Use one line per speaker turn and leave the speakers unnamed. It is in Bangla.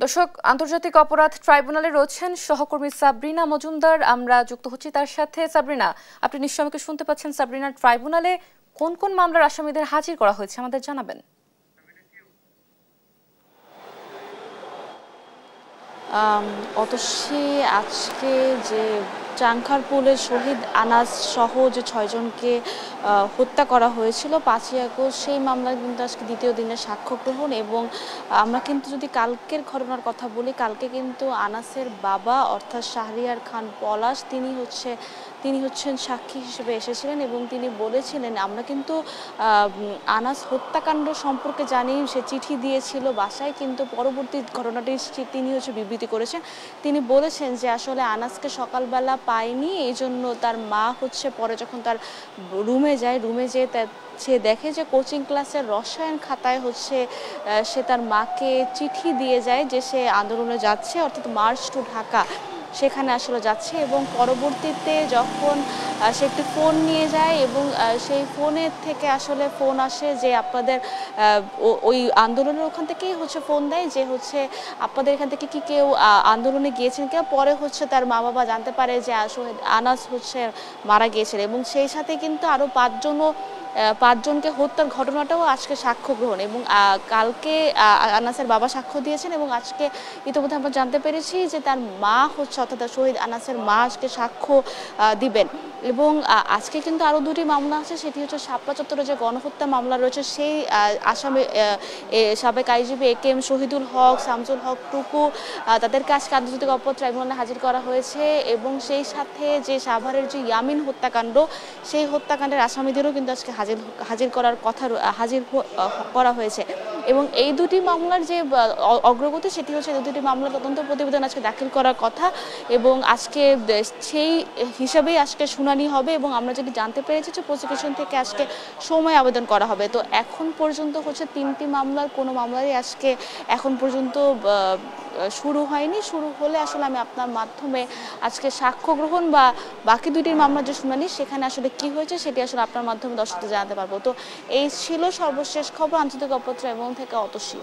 দর্শক, আন্তর্জাতিক অপরাধ ট্রাইব্যুনালে রয়েছেন সহকর্মী সাবরিনা মজুমদার। আমরা যুক্ত হচ্ছি তার সাথে। সাবরিনা, আপনি নিশ্চয়ই আমাকে শুনতে পাচ্ছেন। সাবরিনা, ট্রাইব্যুনালে কোন কোন মামলার আসামিদের হাজির করা হয়েছে আমাদের জানাবেন।
অতসী, আজকে যে চাংখারপুলের শহীদ আনাস সহ যে ৬ জনকে হত্যা করা হয়েছিল ৫ই আগস্ট, সেই মামলার কিন্তু আজকে দ্বিতীয় দিনের সাক্ষ্য গ্রহণ। এবং আমরা কিন্তু যদি কালকের ঘটনার কথা বলি, কালকে কিন্তু আনাসের বাবা অর্থাৎ শাহরিয়ার খান পলাশ তিনি হচ্ছেন সাক্ষী হিসেবে এসেছিলেন এবং তিনি বলেছিলেন, আমরা কিন্তু আনাস হত্যাকাণ্ড সম্পর্কে জানি, সে চিঠি দিয়েছিল বাসায়, কিন্তু পরবর্তী ঘটনাটি তিনি বিবৃতি করেছেন। তিনি বলেছেন যে আসলে আনাসকে সকালবেলা পায়নি, এই জন্য তার মা পরে যখন তার রুমে যেয়ে সে দেখে যে কোচিং ক্লাসের রসায়ন খাতায় সে তার মাকে চিঠি দিয়ে যায় যে সে আন্দোলনে যাচ্ছে, অর্থাৎ মার্চ টু ঢাকা, সেখানে আসলে যাচ্ছে। এবং পরবর্তীতে যখন সে একটি ফোন নিয়ে যায় এবং সেই ফোনের থেকে আসলে ফোন আসে যে আপনাদের ওই আন্দোলনের ওখান থেকেই ফোন দেয় যে আপনাদের এখান থেকে কি কেউ আন্দোলনে গিয়েছেন কেউ। পরে তার মা বাবা জানতে পারে যে আসলে আনাস মারা গিয়েছিল এবং সেই সাথে কিন্তু আরও পাঁচজনকে হত্যার ঘটনাটাও আজকে সাক্ষ্য গ্রহণ। এবং কালকে আনাসের বাবা সাক্ষ্য দিয়েছেন এবং আজকে ইতিমধ্যে আমরা জানতে পেরেছি যে তার মা অর্থাৎ শহীদ আনাসের মা আজকে সাক্ষ্য দিবেন। এবং আজকে কিন্তু আরও দুটি মামলা আছে, সেটি শাপলা চত্বরে যে গণহত্যা মামলা রয়েছে, সেই আসামি সাবেক আইজিপি AKM শহীদুল হক, শামসুল হক টুকু, তাদেরকে আজকে আন্তর্জাতিক অপরাধ ট্রাইব্যুনালে হাজির করা হয়েছে। এবং সেই সাথে যে সাভারের যে ইয়ামিন হত্যাকাণ্ড, সেই হত্যাকাণ্ডের আসামিদেরও কিন্তু আজকে হাজির করা হয়েছে। এবং এই দুটি মামলার যে অগ্রগতি, সেটি এই দুটি মামলার তদন্ত প্রতিবেদন আজকে দাখিল করার কথা এবং আজকে সেই হিসাবেই আজকে শুনানি হবে। এবং আমরা যদি জানতে পেরেছি যে প্রসিকিউশন থেকে আজকে সময় আবেদন করা হবে। তো এখন পর্যন্ত 3টি মামলার কোনো মামলারই আজকে এখন পর্যন্ত শুরু হয়নি। শুরু হলে আসলে আমি আপনার মাধ্যমে আজকে সাক্ষ্য গ্রহণ বা বাকি দুইটির মামলার যে শুনানি, সেখানে আসলে কি হয়েছে সেটি আসলে আপনার মাধ্যমে দর্শকদের জানাতে পারবো। তো এই ছিল সর্বশেষ খবর আন্তর্জাতিক অপরাধ ট্রাইব্যুনাল থেকে। অতসী।